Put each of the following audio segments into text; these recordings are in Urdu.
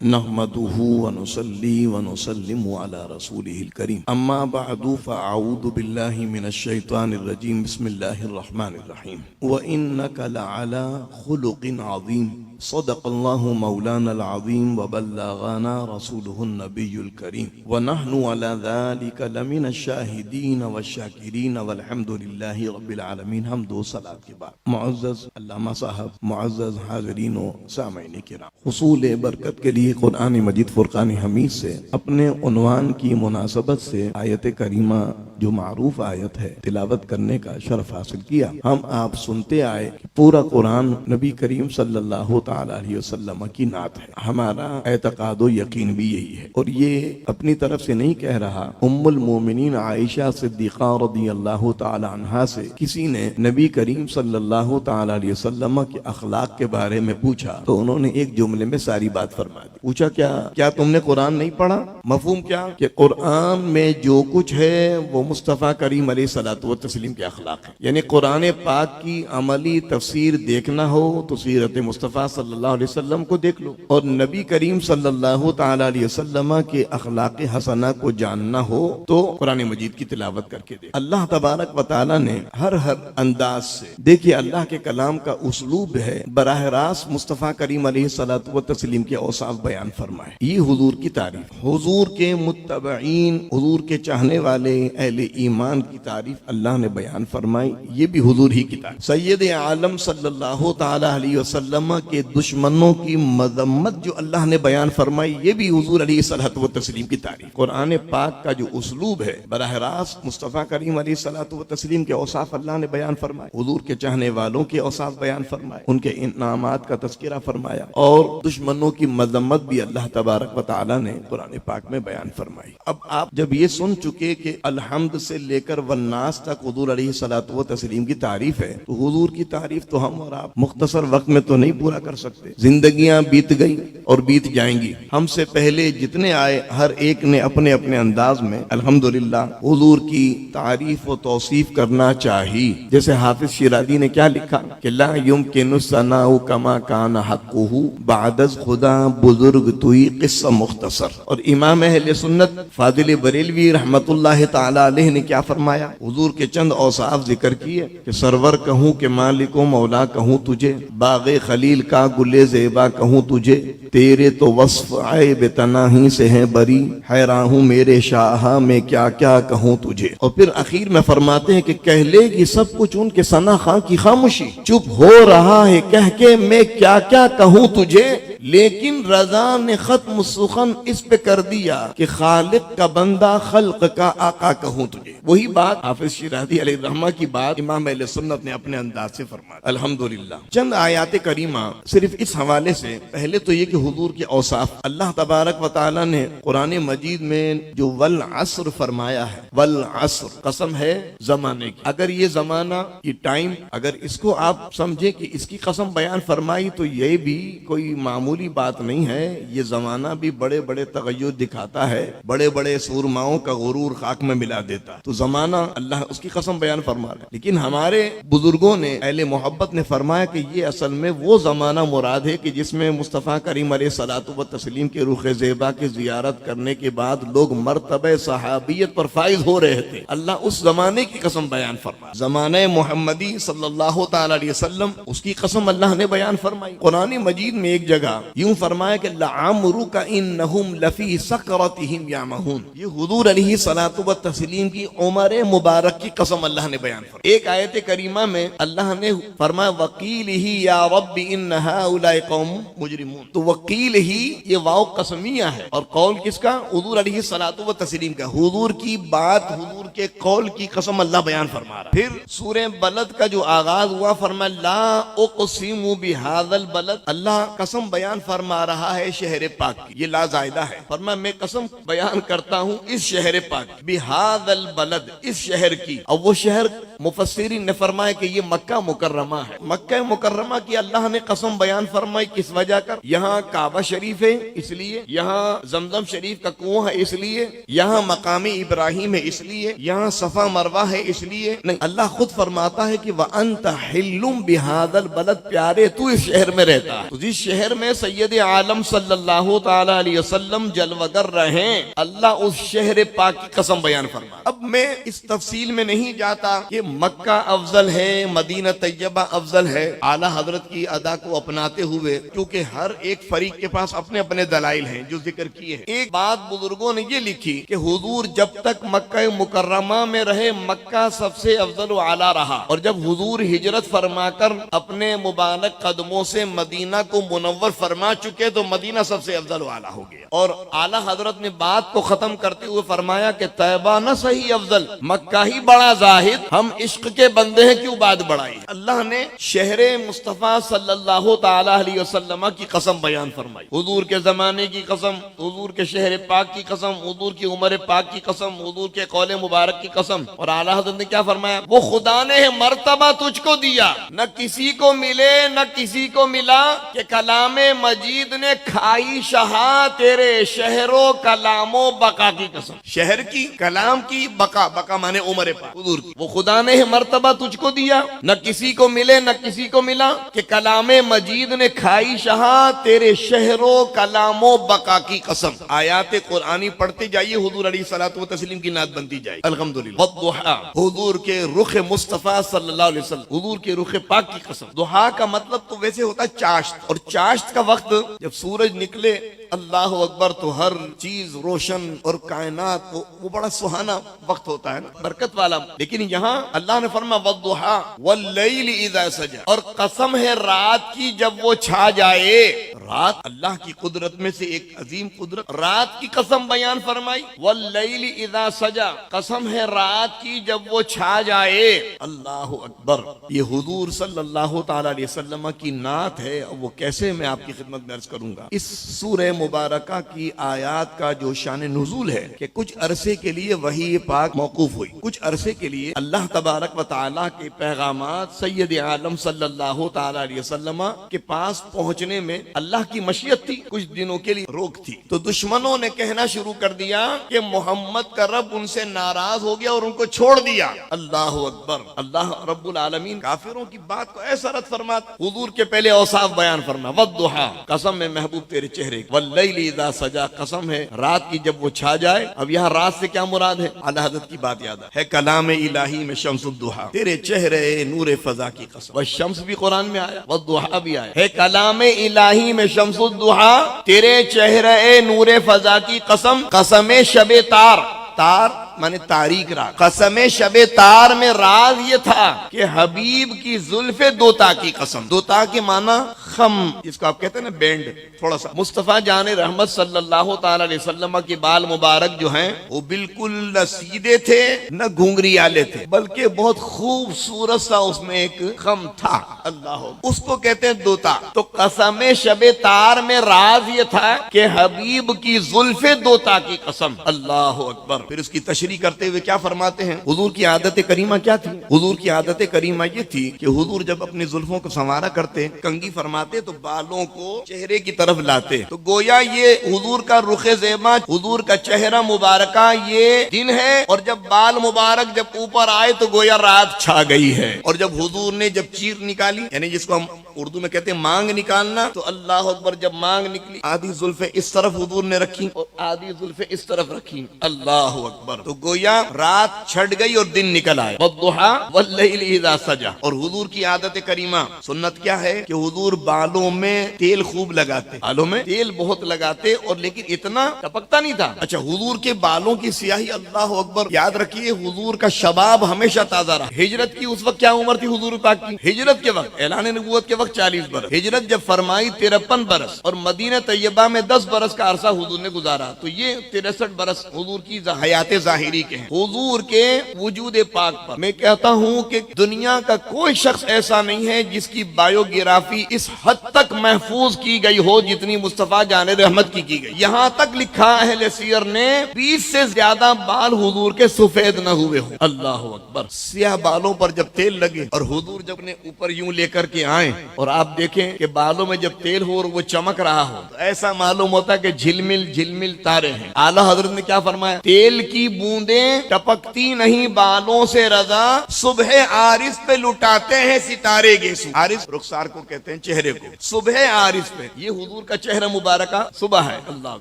نحمده ونصلي ونسلم على رسوله الكريم اما بعد فاعوذ بالله من الشيطان الرجيم بسم الله الرحمن الرحيم وانك لعلى خلق عظيم صدق الله مولانا العظيم وبلغنا رسوله النبي الكريم ونحن على ذلك لمن الشاهدين والشاكرين والحمد لله رب العالمين. حمد و صلاۃ کے بعد معزز علامہ صاحب، معزز حاضرین و سامعین کرام، حصول برکت کے لیے قرآن مجید فرقان حمید سے اپنے عنوان کی مناسبت سے آیت کریمہ جو معروف آیت ہے تلاوت کرنے کا شرف حاصل کیا. ہم آپ سنتے آئے کہ پورا قرآن نبی کریم صلی اللہ تعالی علیہ وسلم کی نعت ہے. ہمارا اعتقاد و یقین بھی یہی ہے، اور یہ اپنی طرف سے نہیں کہہ رہا. ام المومنین عائشہ صدیقہ رضی اللہ تعالی عنہا سے کسی نے نبی کریم صلی اللہ تعالی علیہ وسلم کے اخلاق کے بارے میں پوچھا تو انہوں نے ایک جملے میں ساری بات فرما دی. پوچھا کیا تم نے قرآن نہیں پڑھا؟ مفہوم کیا کہ قرآن میں جو کچھ ہے وہ مصطفیٰ کریم علیہ الصلوۃ والتسلیم کے اخلاق ہے. یعنی قرآن پاک کی عملی تفسیر دیکھنا ہو تو سیرت مصطفیٰ صلی اللہ علیہ وسلم کو دیکھ لو، اور نبی کریم صلی اللہ تعالی علیہ وسلم کے اخلاق حسنہ کو جاننا ہو تو قرآن مجید کی تلاوت کر کے دیکھ. اللہ تبارک و تعالی نے ہر انداز سے، دیکھیے اللہ کے کلام کا اسلوب ہے، براہ راست مصطفیٰ کریم علیہ الصلوۃ والتسلیم کے اوصاف بیان فرمائے. یہ حضور کی تعریف، حضور کے متبعین، حضور کے چاہنے والے اہل ایمان کی تعریف اللہ نے بیان فرمائی. یہ بھی حضور ہی کی تعریف. سید عالم صلی اللہ تعالی علیہ وسلم کے دشمنوں کی مذمت جو اللہ نے بیان فرمائی، یہ بھی حضور علیہ الصلوۃ والتسلیم کی تعریف. قرآن پاک کا جو اسلوب ہے، براہ راست مصطفیٰ کریم علیہ الصلوۃ والتسلیم کے اوصاف اللہ نے بیان فرمائے، حضور کے چاہنے والوں کے اوصاف بیان فرمائے، ان کے انعامات کا تذکرہ فرمایا، اور دشمنوں کی مذمت بھی اللہ تبارک و تعالی نے قرآن پاک میں بیان فرمائی. اب آپ جب یہ سن چکے کہ الحمد سے لے کر والناس تک حضور علیہ الصلوۃ والتسلیم کی تعریف ہے، تو حضور کی تعریف تو ہم اور آپ مختصر وقت میں تو نہیں پورا کر سکتے. زندگیاں بیت گئی اور بیت جائیں گی. ہم سے پہلے جتنے آئے ہر ایک نے اپنے اپنے انداز میں الحمدللہ حضور کی تعریف و توصیف کرنا چاہیے. جیسے حافظ شیرازی نے کیا لکھا کہ لا یمکن الثناء کما کان حقہ بعد از خدا بزرگ توئی قصہ مختصر. اور امام اہل سنت فاضل بریلوی رحمت اللہ تعالی علیہ نے کیا فرمایا؟ حضور کے چند اوصاف ذکر کیے کہ سرور کہوں کہ مالک و مولا کہوں تجھے، باغ خلیل کا گل زیبا کہوں تجھے، تیرے تو وصف عیب تناہی سے ہیں بری، حیران ہوں میرے شاہ میں کیا کیا کہوں تجھے. اور پھر اخیر میں فرماتے ہیں کہ کہہ لے گی سب کچھ ان کے ثنا خاں کی خاموشی، چپ ہو رہا ہے کہہ کے میں کیا کیا کہوں تجھے، لیکن رضا نے ختم سخن اس پہ کر دیا کہ خالق کا بندہ خلق کا آقا کہوں تجھے. وہی بات حافظ شیرازی علیہ الرحمہ کی بات امام اہل سنت نے اپنے انداز سے فرمایا. الحمدللہ چند آیات کریمہ صرف اس حوالے سے. پہلے تو یہ کہ حضور کے اوصاف اللہ تبارک و تعالی نے قرآن مجید میں جو والعصر فرمایا ہے، والعصر قسم ہے زمانے کی. اگر یہ زمانہ، یہ ٹائم، اگر اس کو آپ سمجھیں کہ اس کی قسم بیان فرمائی تو یہ بھی کوئی معمولی بات نہیں ہے. یہ زمانہ بھی بڑے بڑے تغیر دکھاتا ہے، بڑے بڑے سورماؤں کا غرور خاک میں ملا دیتا ہے. تو زمانہ اللہ اس کی قسم بیان فرما رہا ہے، لیکن ہمارے بزرگوں نے، اہل محبت نے فرمایا کہ یہ اصل میں وہ زمانہ مراد ہے کہ جس میں مصطفیٰ کریم علیہ الصلوۃ والتسلیم کے رخ زیبا کی زیارت کرنے کے بعد لوگ مرتبہ صحابیت پر فائز ہو رہے تھے. اللہ اس زمانے کی قسم بیان فرمایا. زمانہ محمدی صلی اللہ تعالی علیہ وسلم، اس کی قسم اللہ نے بیان فرمائی. قرآن مجید میں ایک جگہ یوں فرمایا کہ لعمرک انہم لفی سکرتہم یعمہون. یہ حضور علیہ الصلوۃ والتسلیم کی عمر مبارک کی قسم اللہ نے بیان فرمائی. ایک آیت کریمہ میں اللہ نے فرمایا وقیلہ یا رب ان ہؤلاء قوم مجرمون. تو وقیل ہی یہ واو قسمیہ ہے، اور قول کس کا؟ حضور علیہ الصلوۃ والتسلیم کا. حضور کی بات، حضور کے قول کی قسم اللہ بیان فرما رہا ہے. پھر سورہ بلد کا جو آغاز ہوا فرمایا لا اقسم بہذا البلد. اللہ قسم بیان فرما رہا ہے شہر پاک کی، یہ لا زائدہ ہے. فرمایا میں قسم بیان کرتا ہوں اس شہر پاک بہذا البلد، اس شہر کی. اور وہ شہر مفسرین نے فرمایا کہ یہ مکہ مکرمہ ہے. مکہ مکرمہ کی اللہ نے قسم بیان فرمائی کس وجہ کر؟ یہاں کعبہ شریف ہے اس لیے، یہاں زمزم شریف کا کنواں ہے اس لیے، یہاں مقام ابراہیم ہے اس لیے، یہاں صفا مروہ ہے اس لیے نہیں. اللہ خود فرماتا ہے کہ وَأَنْتَ حِلٌّ بِهَذَا الْبَلَدِ، پیارے تو اس شہر میں رہتا ہے. تو جس شہر میں سید عالم صلی اللہ تعالی علیہ وسلم جلوگر رہے، اللہ اس شہر پاک کی قسم بیان فرما۔ اب میں اس تفصیل میں نہیں جاتا کہ مکہ افضل ہے مدینہ طیبہ افضل ہے، اعلیٰ حضرت کی ادا کو اپناتے ہوئے، کیونکہ ہر ایک فریق کے پاس اپنے اپنے دلائل ہیں جو ذکر کیے ہیں۔ ایک بات بزرگوں نے یہ لکھی کہ حضور جب تک مکہ مکرمہ میں رہے مکہ سب سے افضل و اعلیٰ رہا، اور جب حضور ہجرت فرما کر اپنے مبارک قدموں سے مدینہ کو منور فرما چکے تو مدینہ سب سے افضل و اعلیٰ ہو گیا۔ اور اعلیٰ حضرت نے بات کو ختم کرتے ہوئے فرمایا کہ طیبہ نہ صحیح افضل، مکہ ہی بڑا زاہد، ہم عشق کے بندے ہیں کیوں بات بڑھائی۔ اللہ نے شہر مصطفیٰ صلی اللہ تعالی علیہ وسلم کی قسم بیان فرمائی، حضور کے زمانے کی قسم، حضور کے شہر پاک کی قسم، حضور کی عمر پاک کی قسم، حضور کے قول مبارک کی قسم۔ اور اعلیٰ حضرت نے کیا فرمایا؟ وہ خدا نے مرتبہ تجھ کو دیا، نہ کسی کو ملے نہ کسی کو ملا، کہ کلام مجید نے کھائی شہا تیرے شہر و کلام و بقا کی قسم۔ شہر کی، کلام کی، بقا، بقا مانے عمر پاک حضور کی۔ وہ خدا نے مرتبہ تجھ کو دیا، نہ کسی کو ملے نہ کسی کو ملا، کہ کلام مجید نے کھائی شہا تیرے شہر و کلام و بقا کی قسم۔ آیات قرآنی پڑھتے جائیے، حضور علیہ الصلوۃ والتسلیم کی نعت بنتی جائے، الحمدللہ۔ والضحیٰ، حضور کے رخ مصطفیٰ صلی اللہ علیہ وسلم، حضور کے رخ پاک کی قسم۔ ضحیٰ کا مطلب تو ویسے ہوتا ہے چاشت، اور چاشت کا وقت جب سورج نکلے اللہ اکبر تو ہر چیز روشن اور کائنات وہ بڑا سہانا وقت ہوتا ہے نا، برکت والا۔ لیکن یہاں اللہ نے فرمایا والضحیٰ واللیل اذا سجا، اور قسم ہے رات کی جب وہ چھا جائے۔ رات اللہ کی قدرت میں سے ایک عظیم قدرت، رات کی قسم بیان فرمائی، واللیل اذا سجا، قسم ہے رات کی جب وہ چھا جائے۔ اللہ اکبر، یہ حضور صلی اللہ تعالی علیہ وسلم کی نعت ہے، وہ کیسے میں آپ کی خدمت میں عرض کروں گا۔ اس سورہ مبارکہ کی آیات کا جو شان نزول ہے کہ کچھ عرصے کے لیے وحی پاک موقوف ہوئی، کچھ عرصے کے لیے اللہ تبارک و تعالیٰ کے پیغامات سید عالم صلی اللہ تعالی علیہ وسلم کے پاس پہنچنے میں اللہ کی مشیت تھی، کچھ دنوں کے لیے روک تھی۔ تو دشمنوں نے کہنا شروع کر دیا کہ محمد کا رب ان سے ناراض ہو گیا اور ان کو چھوڑ دیا۔ اللہ اکبر، اللہ رب العالمین کافروں کی بات کو ایسا رد فرماتا، حضور کے پہلے اوصاف بیان فرما، والضحیٰ، قسم ہے محبوب تیرے چہرے کی، واللیل اذا سجا، قسم ہے رات کی جب وہ چھا جائے۔ اب یہاں رات سے کیا مراد ہے؟ اعلیٰ حضرت کی بات یاد ہے کلام الہی میں شمس الضحیٰ، تیرے چہرے نور فضا کی قسم۔ والشمس بھی قرآن میں آیا، والضحیٰ بھی آیا ہے کلام الہی میں شمس الضحیٰ، تیرے چہرے نور فضا کی قسم۔ قسم شب تار، تار مانے تاریک رات، قسم شب تار میں راز یہ تھا کہ حبیب کی زلف دوتا کی قسم۔ دوتا کے معنی خم، جس کو آپ کہتے ہیں نا بینڈ تھوڑا سا۔ مصطفیٰ جان رحمت صلی اللہ تعالی علیہ وسلم کے بال مبارک جو ہیں وہ بالکل نہ سیدھے تھے نہ گھنگری والے تھے، بلکہ بہت خوبصورت سا اس میں ایک خم تھا، اللہ، اس کو کہتے ہیں دوتا۔ تو قسم شب تار میں راز یہ تھا کہ حبیب کی زلف دوتا کی قسم، اللہ اکبر۔ پھر اس کی تشریح کرتے ہوئے کیا فرماتے ہیں؟ حضور کی عادت کریمہ کیا تھی؟ حضور کی عادت کریمہ یہ تھی کہ حضور جب اپنی زلفوں کو سنوارا کرتے، کنگھی فرماتے تو بالوں کو چہرے کی طرف لاتے، تو گویا یہ حضور کا رخ زیبا، حضور کا چہرہ مبارکہ یہ دن ہے، اور جب بال مبارک جب اوپر آئے تو گویا رات چھا گئی ہے۔ اور جب حضور نے جب چیر نکالی، یعنی جس کو ہم اردو میں کہتے ہیں مانگ نکالنا، تو اللہ اکبر جب مانگ نکلی، آدھی زلفیں اس طرف حضور نے رکھی اور آدھی زلفیں اس طرف رکھی، اللہ اکبر، تو گویا رات چھٹ گئی اور دن نکل آئے۔ والضحیٰ واللیل اذا سجا۔ اور حضور کی عادت کریمہ سنت کیا ہے کہ حضور بالوں میں تیل خوب لگاتے، بالوں میں تیل بہت لگاتے، اور لیکن اتنا ٹپکتا نہیں تھا۔ اچھا، حضور کے بالوں کی سیاہی، اللہ اکبر، یاد رکھیے حضور کا شباب ہمیشہ تازہ رہا۔ ہجرت کی اس وقت کیا عمر تھی حضور پاک کی؟ ہجرت کے وقت، اعلان نبوت کے وقت 40 برس، ہجرت جب فرمائی 53 برس، اور مدینہ طیبہ میں 10 برس کا عرصہ حضور نے گزارا، تو یہ 63 برس حضور کی حیات ظاہری کے ہیں۔ حضور کے وجود پاک پر میں کہتا ہوں کہ دنیا کا کوئی شخص ایسا نہیں ہے جس کی بایوگرافی اس حد تک محفوظ کی گئی ہو جتنی مصطفیٰ جان رحمت کی گئی۔ یہاں تک لکھا اہل سیر نے 20 سے زیادہ بال حضور کے سفید نہ ہوئے ہوں، اللہ اکبر۔ سیاہ بالوں پر جب تیل لگے اور حضور جب نے اوپر یوں لے کر کے آئے، اور آپ دیکھیں کہ بالوں میں جب تیل ہو اور وہ چمک رہا ہو، تو ایسا معلوم ہوتا ہے کہ جھلمل جھلمل تارے ہیں۔ اعلیٰ حضرت نے کیا فرمایا؟ تیل کی بوند بوندیں ٹپکتی نہیں بالوں سے رضا، صبح عارض پہ لٹاتے ہیں ستارے گیسو. عارض رخسار کو کہتے ہیں، چہرے کو. صبح عارض پہ، یہ حضور کا چہرہ مبارکہ صبح ہے. اللہ،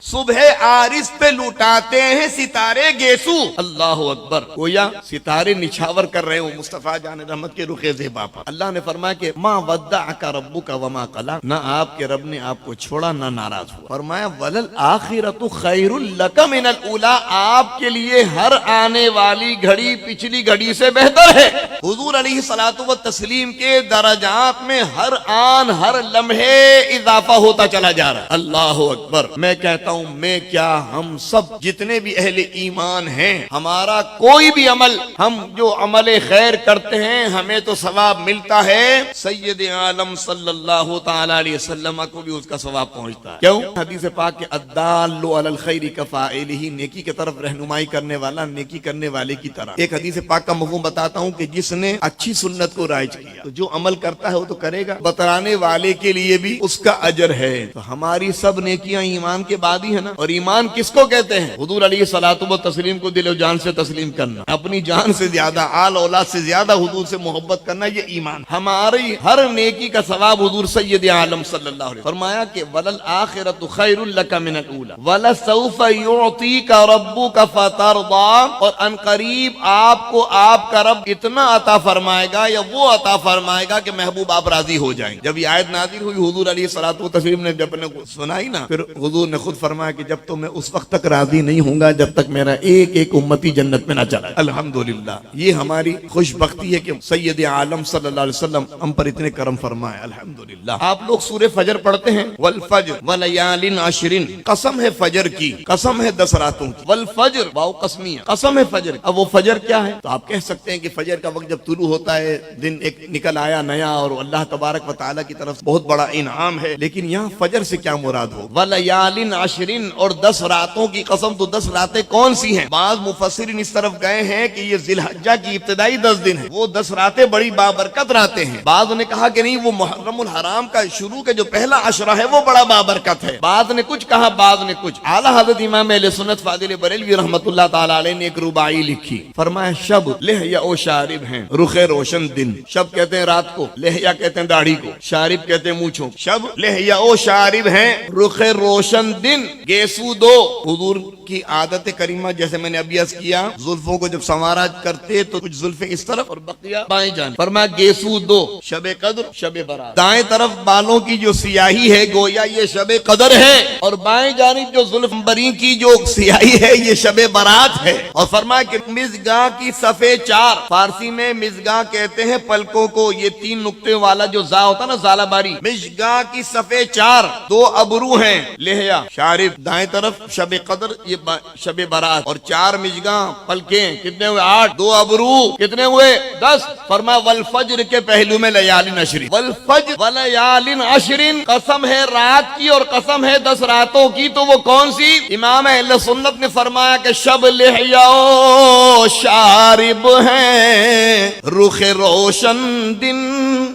صبح عارض پہ لٹاتے ہیں ستارے گیسو. اللہ اکبر. گویا ستارے نچھاور کر رہے ہوں مصطفیٰ جان رحمت کے رخ زیبا پر. اللہ نے فرمایا کہ ما ودعک ربک وما قلی، نہ آپ کے رب نے آپ کو چھوڑا نہ ناراض ہوا. فرمایا وللآخرۃ خیر لک من الاولی، آپ کے لیے ہر آنے والی گھڑی پچھلی گھڑی سے بہتر ہے. حضور علیہ الصلوۃ والتسلیم کے درجات میں ہر آن ہر لمحے اضافہ ہوتا چلا جا رہا ہے. اللہ اکبر. میں کہتا ہوں، میں کیا ہم سب جتنے بھی اہل ایمان ہیں، ہمارا کوئی بھی عمل، ہم جو عمل خیر کرتے ہیں ہمیں تو ثواب ملتا ہے، سید عالم صلی اللہ تعالی علیہ وسلم کو بھی اس کا ثواب پہنچتا ہے. کیوں؟ حدیث پاک کہ الدال علی الخیر کفاعلہ، نیکی کی طرف رہنمائی کرنے والا نیکی کرنے والے کی طرح. ایک حدیث پاک کا مفہوم بتاتا ہوں کہ جس نے اچھی سنت کو رائج کیا تو جو عمل کرتا ہے وہ تو کرے گا، بترانے والے کے لیے بھی اس کا اجر ہے. تو ہماری سب نیکیاں ایمان کے بعد ہی ہے نا. اور ایمان کس کو کہتے ہیں؟ حضور علیہ الصلوۃ والتسلیم کو دل و جان سے تسلیم کرنا، اپنی جان سے زیادہ، آل اولاد سے زیادہ حضور سے محبت کرنا، یہ ایمان. ہماری ہر نیکی کا ثواب حضور سید عالم صلی اللہ علیہ وسلم فرمایا کہ وللآخرۃ خیر لک من الاولی ولسوف یعطیک ربک فترضی، اور ان قریب آپ کو آپ کا رب اتنا عطا فرمائے گا یا وہ عطا فرمائے گا کہ محبوب آپ راضی ہو جائیں. جب یہ آیت نازل ہوئی حضور علیہ الصلوۃ والتسلیم نے جب نے سنائی نا، پھر حضور نے خود فرمایا کہ جب تو میں اس وقت تک راضی نہیں ہوں گا جب تک میرا ایک ایک امتی جنت میں نہ چلا. الحمدللہ، یہ ہماری خوش بختی ہے کہ سید عالم صلی اللہ علیہ وسلم ہم پر اتنے کرم فرمائے. الحمدللہ. آپ لوگ سورہ فجر پڑھتے ہیں، والفجر ولیال عشر، قسم ہے فجر کی، قسم ہے 10 راتوں کی. والفجر واو قسمیہ، قسم ہے فجر. اب وہ فجر کیا ہے؟ تو آپ کہہ سکتے ہیں کہ فجر کا وقت جب طلوع ہوتا ہے، دن ایک نکل آیا نیا، اور اللہ تبارک و تعالیٰ کی طرف بہت بڑا انعام ہے. لیکن یہاں فجر سے کیا مراد ہو؟ ولیال عشر، اور 10 راتوں کی قسم. تو 10 راتیں کون سی ہیں؟ بعض مفسرین اس طرف گئے ہیں کہ یہ ذی الحجہ کی ابتدائی 10 دن ہیں، وہ 10 راتیں بڑی بابرکت راتیں ہیں. بعض نے کہا کہ نہیں، وہ محرم الحرام کا شروع کے جو پہلا عشرہ ہے وہ بڑا بابرکت ہے. بعض نے کچھ کہا، بعض نے کچھ. اعلیٰ حضرت امام اہل سنت فاضل بریلوی رحمۃ اللہ تعالی علیہ نے ایک رباعی لکھی. فرمایا شب لحیہ و شارب ہیں، رخ روشن دن. شب کہتے ہیں رات کو، لحیہ کہتے ہیں داڑھی کو، شارب کہتے ہیں مونچھوں. شب لحیہ و شارب ہیں، رخ روشن دن. گیسو دو، حضور کی عادت کریمہ جیسے میں نے ابھی عرض کیا، زلفوں کو جب سنوارا کرتے تو کچھ زلفیں اس طرف اور بقیہ بائیں جانب. فرمایا گیسو دو، شب قدر، شب برات. دائیں طرف بالوں کی جو سیاہی ہے گویا یہ شب قدر ہے، اور بائیں جانب جو زلف بری کی جو سیاہی ہے یہ شب برات ہے. اور فرمایا کہ مزگاں کی صفے 4، فارسی میں مزگاں کہتے ہیں پلکوں کو، یہ 3 نقطے والا جو زا ہوتا نا، زالہ باری. مزگاں کی صفے 4، 2 ابرو ہیں، لحیہ شارب دائیں طرف، شب قدر یہ شب برات، اور 4 مزگاں پلکیں، کتنے ہوئے 8، 2 ابرو کتنے ہوئے 10. فرمایا والفجر کے پہلو میں لیال عشر، والفجر ولیال عشر، قسم ہے رات کی اور قسم ہے 10 راتوں کی. تو وہ کون سی؟ امام اہل سنت نے فرمایا کہ شب لحیہ و شارب ہیں، رخ روشن دن.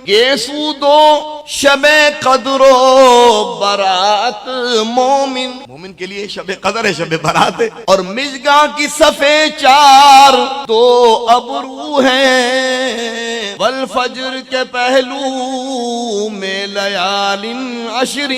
گیسو دو، شب قدر و برات. مومن کے لیے شب قدر ہے، شب برات ہے. اور مژگاں کی صفے 4، 2 ابرو ہیں، والفجر کے پہلو میں لیال عشر.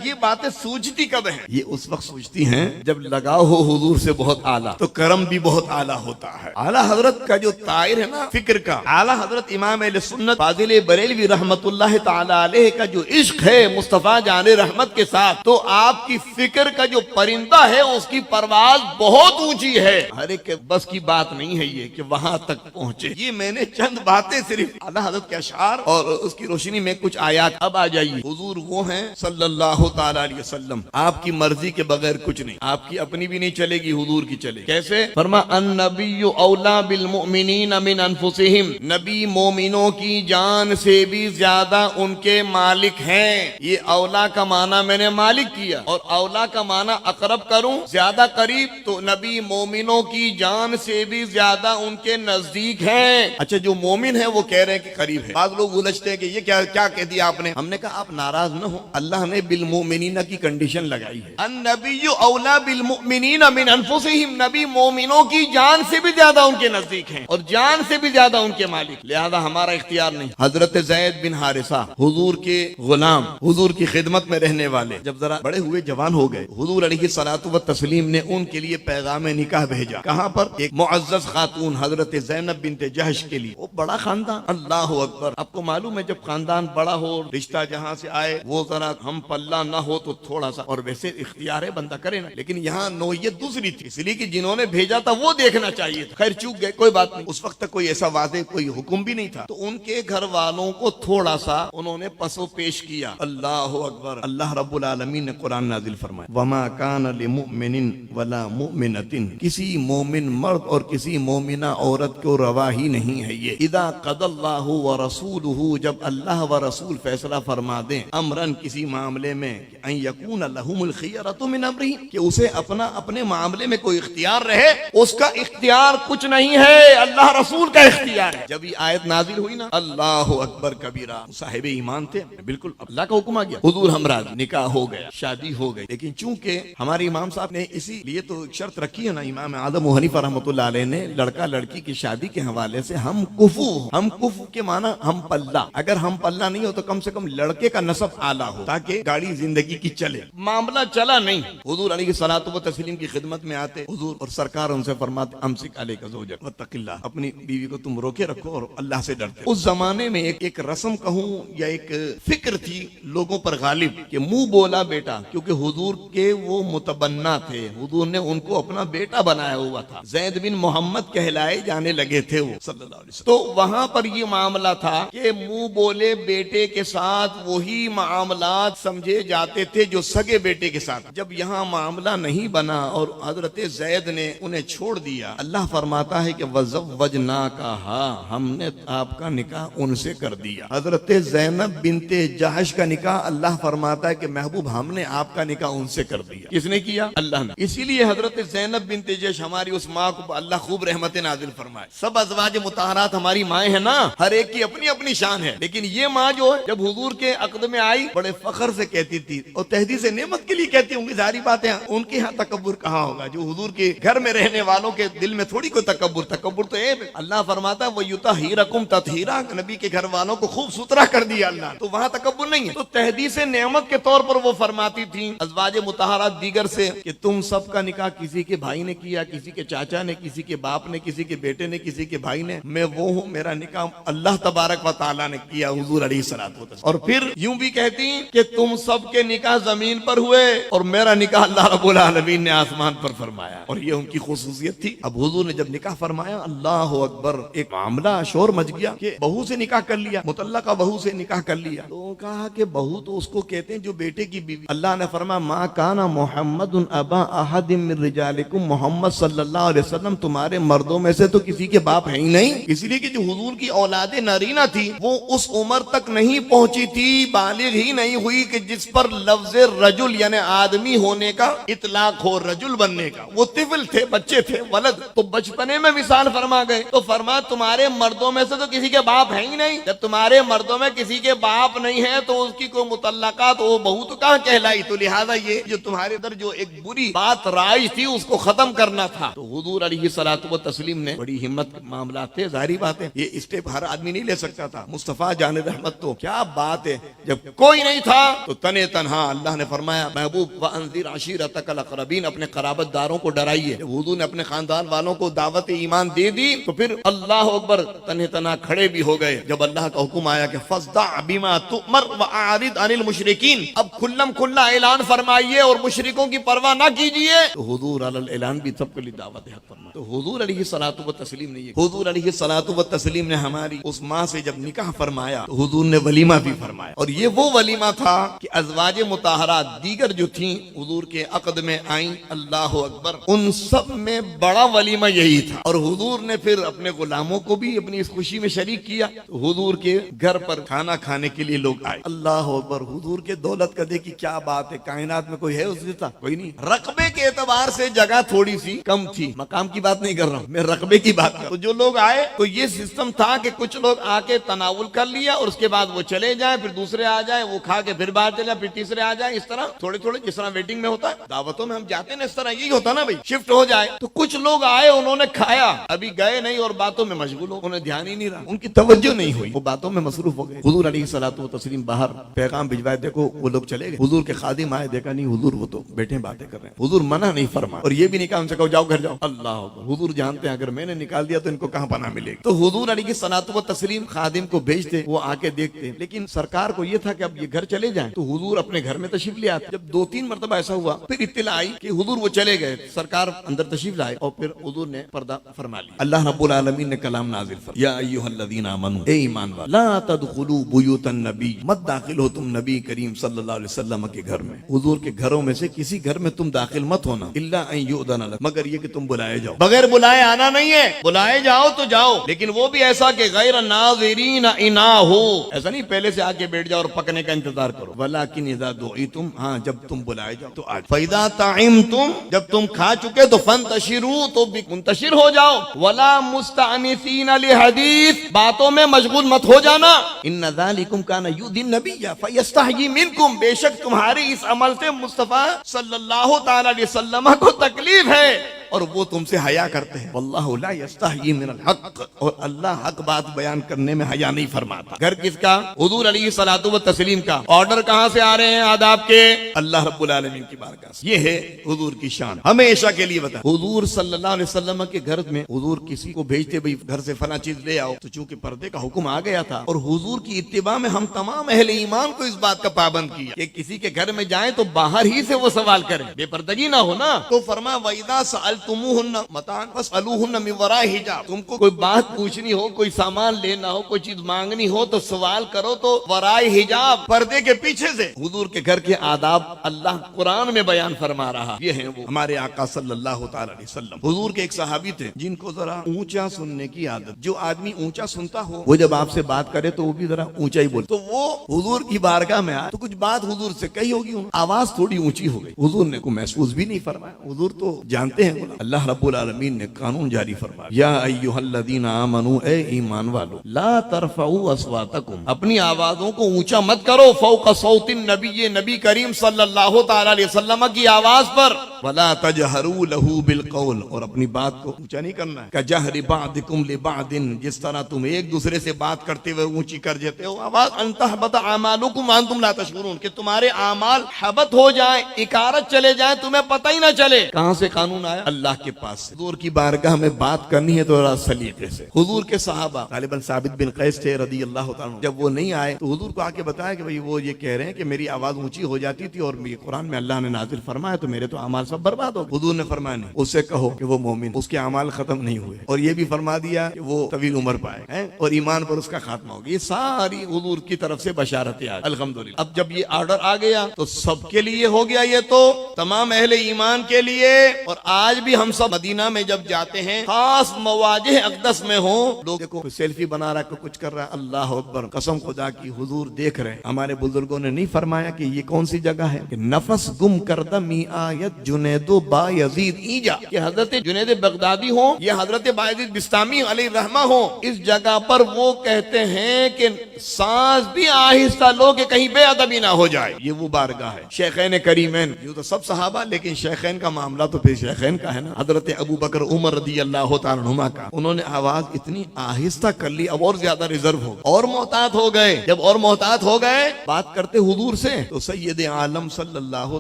یہ باتیں سوچتی کب ہیں؟ یہ اس وقت سوچتی ہیں جب لگاؤ ہو حضور سے بہت اعلیٰ، تو کرم بھی بہت اعلیٰ ہوتا ہے. اعلیٰ حضرت کا جو طائر ہے نا فکر کا، اعلیٰ حضرت امام اہل سنت فاضل بریلوی رحمت اللہ تعالی علیہ کا جو عشق ہے مصطفیٰ جان رحمت کے ساتھ، تو آپ کی فکر کا جو پرندہ ہے اس کی پرواز بہت اونچی ہے. ہر ایک بس کی بات نہیں ہے یہ کہ وہاں تک پہنچے. یہ میں نے چند باتیں صرف اعلیٰ حضرت کے اشعار اور اس کی روشنی میں کچھ آیات. اب آ جائیے، حضور وہ ہیں صلی اللہ تعالی علیہ وسلم، آپ کی مرضی کے بغیر کچھ نہیں، آپ کی اپنی بھی نہیں چلے گی، حضور کی چلے. کیسے؟ فرما النبی اولا بالمؤمنین من انفسہم، نبی مومنوں کی جان سے بھی زیادہ ان کے مالک ہیں. یہ اولا کا معنی میں نے مالک کیا، اور اولا کا معنی اقرب کروں زیادہ قریب، تو نبی مومنوں کی جان سے بھی زیادہ ان کے نزدیک ہیں. اچھا، جو مومن ہے ہے وہ کہہ رہے ہیں کہ قریب ہے. بعض لوگ الجھتے ہیں کہ یہ کیا کہہ دیا آپ نے. ہم نے کہا آپ ناراض نہ ہو, اللہ نے بالمؤمنین کی کنڈیشن لگائی ہے. النبی اولا بالمؤمنین من انفسہم, نبی مومنوں کی جان سے بھی زیادہ ان کے نزدیک ہیں اور جان سے بھی زیادہ ان کے مالک, لہذا ہمارا اختیار نہیں. حضرت زید بن حارثہ حضور کے غلام, حضور کی خدمت میں رہنے والے, جب ذرا بڑے ہوئے جوان ہو گئے, حضور علیہ الصلوۃ والتسلیم نے ان کے لیے پیغام نکاح بھیجا. کہاں پر؟ ایک معزز خاتون حضرت زینب بنت جہش کے لیے. وہ بڑا خاندان, اللہ اکبر. آپ کو معلوم ہے جب خاندان بڑا ہو, رشتہ جہاں سے آئے وہ ذرا ہم پلہ نہ ہو تو تھوڑا سا, اور ویسے اختیار ہے بندہ کرے نا, لیکن یہاں نوعیت دوسری تھی, اس لیے کہ جنہوں نے بھیجا تھا وہ دیکھنا چاہیے تھا. خیر چوک گئے, کوئی بات نہیں. اس وقت تک کوئی ایسا واضح کوئی حکم بھی نہیں تھا, تو ان کے گھر والوں کو تھوڑا سا انہوں نے پسو پیش کیا. اللہ اکبر. اللہ رب العالمین نے قرآن نازل فرمایا, وما کان لمؤمن ولا مؤمنۃ, کسی مومن مرد اور کسی مومنہ عورت کو روا ہی نہیں ہے یہ, اذا قضى اللہ ورسولہ, جب اللہ و رسول فیصلہ فرما دیں, امرن کسی معاملے میں, ان یکون لہم الخیرۃ من امرہم, کہ اسے اپنے معاملے میں کوئی اختیار رہے. اس کا اختیار کچھ نہیں ہے, اللہ رسول کا اختیار ہے. جب یہ آیت نازل ہوئی نا, اللہ اکبر کبیرہ, صاحب ایمان تھے, بالکل اللہ کا حکم آ گیا, حضور ہمراہ, نکاح ہو گیا, شادی ہو گئی. لیکن چونکہ ہمارے امام صاحب نے اسی لیے تو شرط رکھی ہے نا, امام اعظم ابو حنیفہ رحمۃ اللہ علیہ نے, لڑکا لڑکی کی شادی کے حوالے سے ہم کفو کے معنی ہم پلہ, اگر ہم پلہ نہیں ہو تو کم سے کم لڑکے کا نسب اعلیٰ ہو تاکہ گاڑی زندگی کی چلے. معاملہ چلا نہیں. حضور علیہ الصلوۃ والتسلیم کی خدمت میں آتے حضور, اور سرکار ان سے فرماتے, امسک علیک زوجک واتق اللہ, اپنی بیوی کو تم روکے رکھو اور اللہ سے ڈرتے. اس زمانے میں ایک رسم کہوں یا ایک فکر تھی لوگوں پر غالب کہ منہ بولا بیٹا, کیونکہ حضور کے وہ متبنا تھے, حضور نے ان کو اپنا بیٹا بنایا ہوا تھا, زید بن محمد کہلائے جانے لگے تھے وہ صلی اللہ علیہ وسلم. تو وہاں پر یہ معاملہ تھا کہ منہ بولے بیٹے کے ساتھ وہی معاملات سمجھے جاتے تھے جو سگے بیٹے کے ساتھ. جب یہاں معاملہ نہیں بنا اور حضرت زید نے انہیں چھوڑ دیا, اللہ فرماتا ہے کہ وَزَوَّجْنَاكَهَا, ہم نے آپ کا نکاح ان سے کر دیا. حضرت زینب بنت جہش کا نکاح اللہ فرماتا ہے کہ محبوب ہم نے آپ کا نکاح ان سے کر دیا. کس نے کیا؟ اللہ نے. اسی لیے حضرت زینب بنت جہش ہماری اس ماں کو اللہ خوب رحمت نازل فرمائے. سب ازواج مطہرات ہماری مائیں ہیں نا, ہر ایک کی اپنی اپنی شان ہے, لیکن یہ ماں جو ہے جب حضور کے عقد میں آئی بڑے فخر سے کہتی تھی اور تحدید نعمت کے لیے کہتی ہوں گی, ظاہری بات ہے ان کے ہاں تکبر کہاں ہوگا, جو حضور کے گھر میں رہنے والوں کے دل میں تھوڑی کوئی تکبر تو ہے. اللہ فرماتا ہے وَيُطَهِّرَكُمْ تَطْهِيرًا, نبی کے گھر والوں کو خوب ستھرا کر دیا اللہ, تو وہاں تکبر نہیں ہے. تو تحدید نعمت کے طور پر وہ فرماتی تھی ازواج مطہرات دیگر سے کہ تم سب کا نکاح کسی کے بھائی نے کیا, کسی کے چاچا نے, کسی کے باپ نے, کسی کے بیٹے نے, کسی کے بھائی نے, میں وہ ہوں, میرا نکاح اللہ تبارک و تعالیٰ نے کیا, حضور علیہ الصلوۃ والتسلیم. اور پھر یوں بھی کہتی کہ تم سب کے نکاح زمین پر ہوئے اور میرا نکاح اللہ رب العالمین نے آسمان پر فرمایا, اور یہ ان کی خصوصیت تھی. اب حضور نے جب نکاح فرمایا, اللہ اکبر, ایک معاملہ شور مچ گیا کہ بہو سے نکاح کر لیا, مطلقہ بہو سے نکاح کر لیا. تو کہا کہ بہو تو اس کو کہتے ہیں جو بیٹے کی بیوی. اللہ نے فرمایا ما کان محمد ابا احد من رجالکم, محمد صلی اللہ علیہ وسلم تمہارے مردوں میں سے تو کسی کے باپ ہیں ہی نہیں, اس لیے کہ جو حضور کی اولاد نارینہ تھی وہ اس عمر تک نہیں پہنچی تھی, بالغ ہی نہیں ہوئی کہ جس پر لفظ رجل یعنی آدمی ہونے کا اطلاق ہو, رجل بننے کا. وہ طفل تھے, بچے تھے, ولد, تو بچپنے میں وصال فرما گئے. تو فرما تمہارے مردوں میں سے تو کسی کے باپ ہیں ہی نہیں, جب تمہارے مردوں میں کسی کے باپ نہیں ہے تو اس کی کوئی مطلقہ تو وہ بہو تو کہاں کہلائی. تو لہذا یہ جو تمہارے ادھر جو ایک بری بات رائج تھی اس کو ختم کرنا تھا. تو حضور علیہ الصلوۃ والتسلیم نے, بڑی ہمت کے معاملات تھے, ظاہری بات ہے یہ اسٹیپ ہر آدمی نہیں لے سکتا تھا. مصطفیٰ جان رحمت تو کیا بات ہے, جب کوئی نہیں تھا تو تنے تنہا اللہ نے فرمایا محبوب وانذر عشیرتک الاقربین, اپنے قرابت داروں کو ڈرائیے. جب حضور نے اپنے خاندان والوں کو دعوت ایمان دے دی تو پھر اللہ اکبر تنہ تنہا کھڑے بھی ہو گئے. جب اللہ کا حکم آیا کہ فاصدع بما تؤمر واعرض عن المشرکین, اب کھلم کھلا اعلان فرمائیے اور مشرکوں کی پرواہ نہ کیجیے, تو حضور علی الاعلان بھی سب کے لیے دعوت حق فرمایا. تو حضور علیہ الصلوۃ والتسلیم نے حضور علیہ الصلوۃ والتسلیم نے ہماری اس ماں سے جب نکاح فرمایا تو حضور نے ولیمہ بھی فرمایا, اور یہ وہ ولیمہ تھا کہ ازواج مطہرات دیگر جو تھیں حضور کے عقد میں آئیں, اللہ اکبر, ان سب میں بڑا ولیمہ یہی تھا. اور حضور نے پھر اپنے غلاموں کو بھی اپنی اس خوشی میں شریک کیا. تو حضور کے گھر پر کھانا کھانے کے لیے لوگ آئے, اللہ اکبر. حضور کے دولت کا دیکھی کیا بات ہے, کائنات میں کوئی ہے اس جیسا کوئی نہیں. رقبے کے اعتبار سے جگہ تھوڑی سی کم تھی, مقام کی بات نہیں کر رہا ہوں میں, رقبے کی بات کر رہا ہوں. تو جو لوگ آئے تو یہ سسٹم سسٹم تھا کہ کچھ لوگ آ کے تناول کر لیا اور اس کے بعد وہ چلے جائیں، پھر دوسرے آ جائیں، وہ کھا کے پھر باہر چلے جائیں، پھر تیسرے آ جائیں، اس طرح تھوڑے تھوڑے، جس طرح ویٹنگ میں ہوتا ہے، دعوتوں میں ہم جاتے ہیں نا، اس طرح یہی ہوتا نا بھائی، شفٹ ہو جائے۔ تو کچھ لوگ آئے، انہوں نے کھایا، ابھی گئے نہیں اور باتوں میں مشغول ہو، انہیں دھیان ہی نہیں رہا، ان کی توجہ نہیں ہوئی، وہ باتوں میں مصروف ہو گئے۔ حضور علیہ الصلوۃ والتسلیم باہر پیغام بھجوائے، دیکھو وہ لوگ چلے گئے، حضور کے خادم آئے، دیکھا نہیں حضور وہ تو بیٹھے باتیں کر رہے ہیں، حضور منع نہیں فرما، اور یہ بھی نہیں کہا ان سے کہو جاؤ گھر جاؤ، اللہ اکبر، حضور جانتے ہیں اگر میں نے نکال دیا تو ان کو کہاں پناہ ملے گی۔ تو حضور علیہ الصلوۃ والتسلیم خادم کو بھیجتے، وہ آ کے دیکھتے، لیکن سرکار کو یہ تھا کہ اب یہ گھر چلے جائیں، تو حضور اپنے گھر میں تشریف لے آتے۔ جب 2-3 مرتبہ ایسا ہوا، پھر اطلاع آئی کہ حضور وہ چلے گئے، سرکار اندر تشریف لائے، اور پھر حضور نے پردہ فرما لیا۔ اللہ رب العالمین نے کلام نازل فرمایا، یا ایھا الذین آمنوا، اے ایمان والو، لا تدخلوا بیوت النبی، مت داخل ہو تم نبی کریم صلی اللہ علیہ وسلم کے گھر میں، حضور کے گھروں میں سے کسی گھر میں تم داخل مت ہونا، الا ان یؤذن لکم، مگر یہ کہ تم بلائے جاؤ، بغیر بلائے آنا نہیں ہے، بلائے جاؤ تو جاؤ، لیکن وہ بھی ایسا کہ غیر ناظرین اناہ، ایسا نہیں پہلے سے آ کے بیٹھ جاؤ اور پکنے کا انتظار کرو، ولکن اذا دعیتم، ہاں جب تم بلائے جاؤ تو آ جاؤ، فاذا طعمتم، جب تم کھا چکے تو فانتشروا، تو منتشر ہو جاؤ، ولا مستأنسین لحدیث، باتوں میں مشغول مت ہو جانا، ان ذالکم کان یؤذی النبی فیستحیی منکم، بے شک تمہارے اس عمل سے مصطفیٰ صلی اللہ تعالی علیہ وسلم کو تکلیف ہے اور وہ تم سے حیا کرتے ہیں، واللہ لا یستحیی من الحق، اور اللہ حق بات بیان کرنے میں حیا نہیں فرماتا۔ گھر کس کا؟ حضور علیہ الصلوۃ والتسلیم کا۔ آرڈر کہاں سے آ رہے ہیں آداب کے؟ اللہ رب العالمین کی بارگاہ سے۔ یہ ہے حضور کی شان، ہمیشہ کے لیے بتا۔ حضور صلی اللہ علیہ وسلم کے گھر میں حضور کسی کو بھیجتے، بھئی گھر سے فلاں چیز لے آؤ، تو چونکہ پردے کا حکم آ گیا تھا اور حضور کی اتباع میں ہم تمام اہل ایمان کو اس بات کا پابند کیا کہ کسی کے گھر میں جائیں تو باہر ہی سے وہ سوال کریں، بے پردگی نہ ہو نا۔ تو فرمایا وَإِذَا سَأَلْتُمُوهُنَّ مَتَاعًا فَاسْأَلُوهُنَّ مِن وَرَاءِ حِجَابٍ، تم کو کوئی بات پوچھنی ہو، کوئی سامان لینا ہو، کوئی چیز مانگنی ہو تو سوال کرو تو ورائے حجاب، پردے کے پیچھے سے۔ حضور کے گھر کے آداب اللہ قرآن میں بیان فرما رہا، یہ ہیں وہ ہمارے آقا صلی اللہ تعالی علیہ وسلم۔ حضور کے ایک صحابی تھے جن کو ذرا اونچا سننے کی عادت، جو آدمی اونچا سنتا ہو وہ جب آپ سے بات کرے تو وہ بھی ذرا اونچا ہی بولے، تو وہ حضور کی بارگاہ میں آئے تو کچھ بات حضور سے کہی ہوگی، آواز تھوڑی اونچی ہو گئی، حضور نے کو محسوس بھی نہیں فرمایا، حضور تو جانتے ہیں۔ اللہ رب العالمین نے قانون جاری فرمایا، یا ایھا الذین آمنوا، اے ایمان والو، لا ترفعوا اصواتکم، اپنی آوازوں کو اونچا مت کرو، فوق صوت النبی، نبی کریم صلی اللہ تعالی علیہ وسلم کی آواز پر، ولا تجہروا لہ بالقول، اور اپنی بات کو اونچا نہیں کرنا ہے، کجہر بعضکم لبعض، جس طرح تم ایک دوسرے سے بات کرتے ہوئے اونچی کر دیتے ہو آواز، ان تحبط اعمالکم وانتم لا تشعرون، کہ تمہارے اعمال حبط ہو جائیں، اکارت چلے جائیں، تمہیں پتہ ہی نہ چلے۔ کہاں سے قانون آیا؟ اللہ کے پاس سے۔ حضور کی بارگاہ میں بات کرنی ہے تو ذرا سلیقے سے۔ حضور کے صحابہ غالباً ثابت بن قیس تھے رضی اللہ تعالیٰ عنہ، جب وہ نہیں آئے تو حضور کو آ کے بتایا کہ بھئی وہ یہ کہہ رہے ہیں کہ میری آواز اونچی ہو جاتی تھی اور یہ قرآن میں اللہ نے نازل فرمایا تو میرے تو اعمال سب برباد ہو گئے۔ حضور نے فرمایا نہیں، اس سے کہو کہ وہ مومن، اس کے اعمال ختم نہیں ہوئے، اور یہ بھی فرما دیا کہ وہ طویل عمر پائے اور ایمان پر اس کا خاتمہ ہوگا۔ یہ ساری حضور کی طرف سے بشارتیں آ گئی، الحمدللہ۔ اب جب یہ آرڈر آ گیا تو سب کے لیے ہو گیا، یہ تو تمام اہل ایمان کے لیے۔ اور آج بھی ہم سب مدینہ میں جب جاتے ہیں، خاص مواجہ اقدس میں ہوں، لوگ دیکھو کوئی سیلفی بنا رہا ہے، کچھ کر رہا ہے، اللہ اکبر، قسم خدا کی حضور دیکھ رہے ہیں۔ ہمارے بزرگوں نے نہیں فرمایا کہ یہ کون سی جگہ ہے کہ نفس گم کردہ می آیت جنید و با یزید ایجا، کہ حضرت جنید بغدادی ہوں یا حضرت بایزید بستامی علیہ الرحمہ ہوں، اس جگہ پر وہ کہتے ہیں کہ سانس بھی آہستہ لو کہ کہیں بے ادبی نہ ہو جائے۔ یہ وہ بارگاہ ہے۔ شیخین کریمین، یہ تو سب صحابہ، لیکن شیخین کا معاملہ تو پھر شیخین کا ہے نا، حضرت ابو بکر عمر رضی اللہ تعالیٰ عنہما کا، انہوں نے آواز اتنی آہستہ کر لی، اب اور زیادہ ریزرو ہو، اور محتاط ہو گئے۔ جب اور محتاط ہو گئے بات کرتے حضور سے تو سید عالم صلی اللہ